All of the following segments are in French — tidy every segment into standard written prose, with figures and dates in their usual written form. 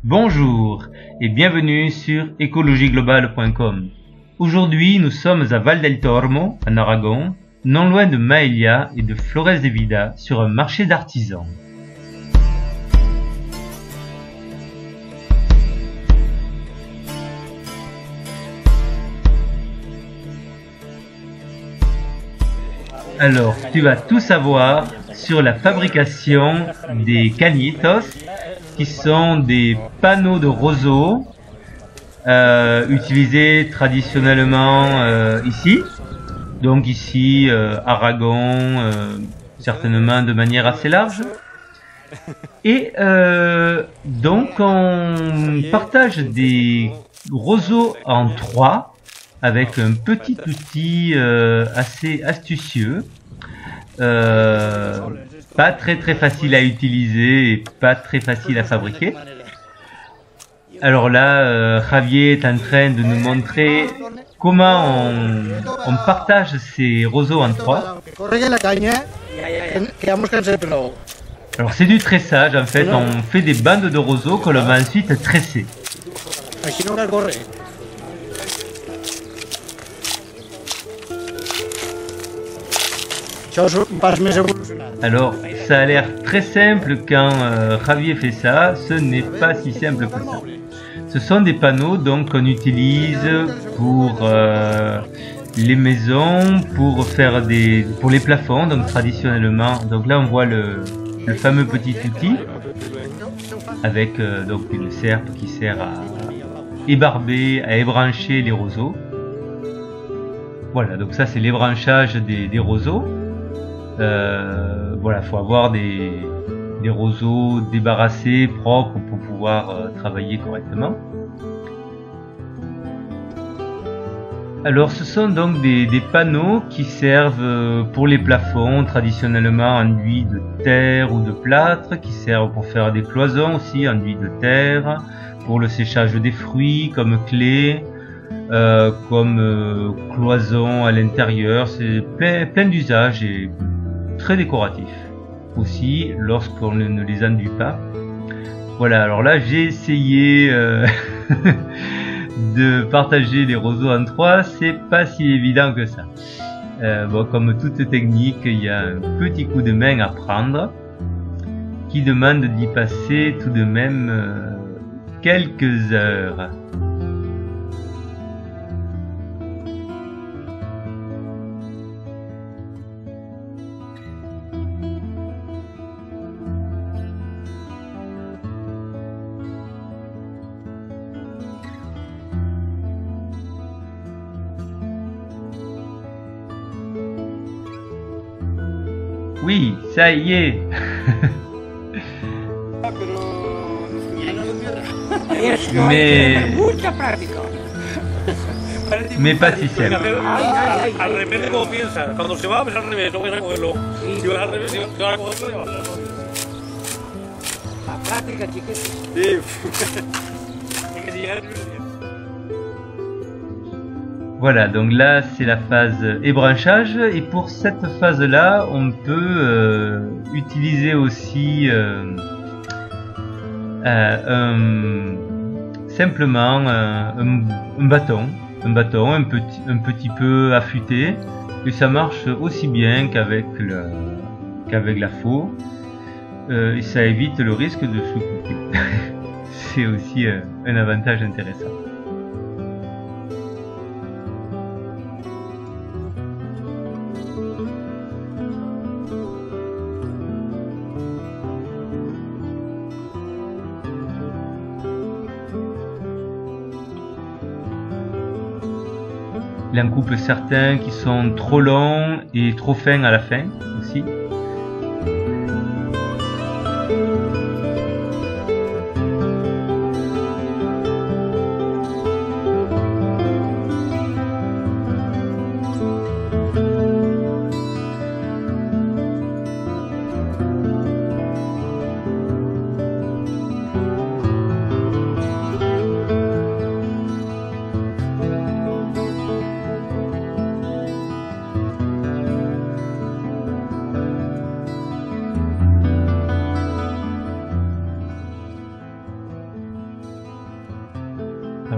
Bonjour et bienvenue sur écologieglobale.com. Aujourd'hui, nous sommes à Val del Tormo, en Aragon, non loin de Maella et de Flores de Vida, sur un marché d'artisans. Alors, tu vas tout savoir sur la fabrication des cañitos, qui sont des panneaux de roseaux utilisés traditionnellement ici. Donc ici, Aragon, certainement de manière assez large. Et donc on partage des roseaux en trois avec un petit outil assez astucieux. Pas très facile à utiliser et pas très facile à fabriquer. Alors là, Javier est en train de nous montrer comment on partage ces roseaux en trois. Alors c'est du tressage en fait, on fait des bandes de roseaux que l'on va ensuite tresser. Alors, ça a l'air très simple quand Javier fait ça, ce n'est pas si simple que ça. Ce sont des panneaux donc qu'on utilise pour les maisons, pour faire pour les plafonds, donc traditionnellement. Donc là on voit le fameux petit outil avec donc une serpe qui sert à ébarber, à ébrancher les roseaux. Voilà, donc ça c'est l'ébranchage des roseaux. Voilà, faut avoir des roseaux débarrassés, propres pour pouvoir travailler correctement. Alors ce sont donc des panneaux qui servent pour les plafonds, traditionnellement enduits de terre ou de plâtre, qui servent pour faire des cloisons aussi, enduits de terre, pour le séchage des fruits comme clés, comme cloisons à l'intérieur. C'est plein d'usages et très décoratif aussi lorsqu'on ne les enduit pas. Voilà, alors là j'ai essayé de partager les roseaux en trois, c'est pas si évident que ça. Bon, comme toute technique, il y a un petit coup de main à prendre qui demande d'y passer tout de même quelques heures. Oui, ça y est. Mais pas si simple. Al revés de como piensas. Cuando se va, es al revés. No voy a recogerlo. Si va al revés, si va a cogerlo, le va a hacer. La práctica, chiquito. Sí. Hay que llegar al primer día. Voilà, donc là c'est la phase ébranchage, et pour cette phase là on peut utiliser aussi simplement un bâton, un petit peu affûté, et ça marche aussi bien qu'avec la faux, et ça évite le risque de se couper. C'est aussi un avantage intéressant. Il en coupe certains qui sont trop longs et trop fins à la fin aussi.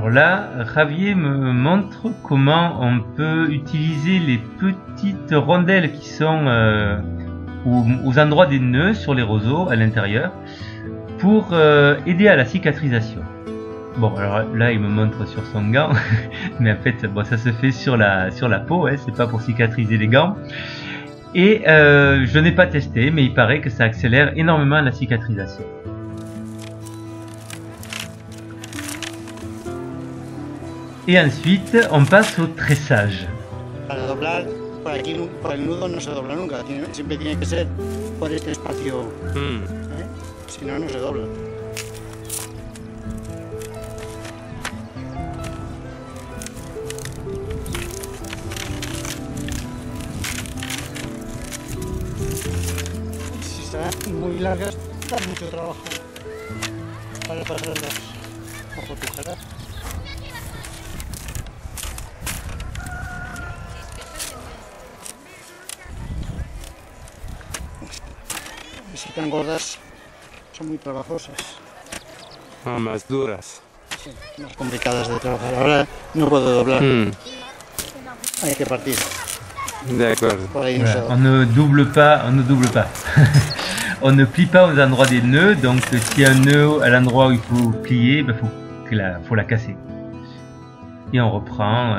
Alors là, Javier me montre comment on peut utiliser les petites rondelles qui sont aux endroits des nœuds sur les roseaux à l'intérieur pour aider à la cicatrisation. Bon, alors là, il me montre sur son gant, mais en fait, bon, ça se fait sur la peau, hein, c'est pas pour cicatriser les gants. Et je n'ai pas testé, mais il paraît que ça accélère énormément la cicatrisation. Et ensuite, on passe au tressage. Para doblar, por aquí, por el nudo no se dobla nunca, siempre tiene que ser por este espacio, si no, no se dobla. Si están muy largas, da mucho trabajo para pasarlas bajo tijeras. Si tan gordas, son muy trabajosas. Ah, más duras. Sí, más complicadas de trabajar. Ahora no puedo doblar. Hay que partir. De acuerdo. Por ahí no Voilà, se on ne double pas, on ne plie pas aux endroits des nœuds, donc s'il y a un nœud à l'endroit où il faut plier, ben faut la casser. Et on reprend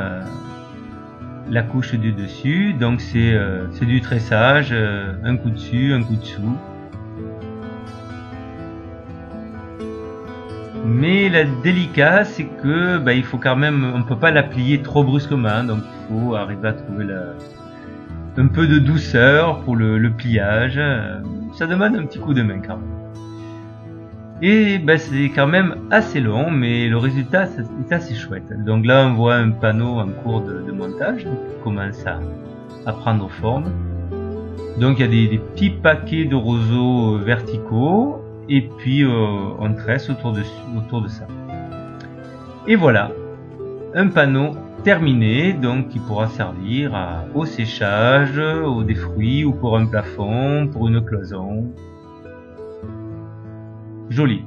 la couche du dessus, donc c'est du tressage, un coup dessus, un coup dessous. Mais la délicat, c'est que il faut quand même, on peut pas la plier trop brusquement, donc il faut arriver à trouver un peu de douceur pour le pliage. Ça demande un petit coup de main quand même. Et c'est quand même assez long, mais le résultat est assez chouette. Donc là on voit un panneau en cours de montage qui commence à prendre forme. Donc il y a des petits paquets de roseaux verticaux. Et puis on tresse autour de ça. Et voilà, un panneau terminé, donc qui pourra servir au séchage, des fruits, ou pour un plafond, pour une cloison. Joli.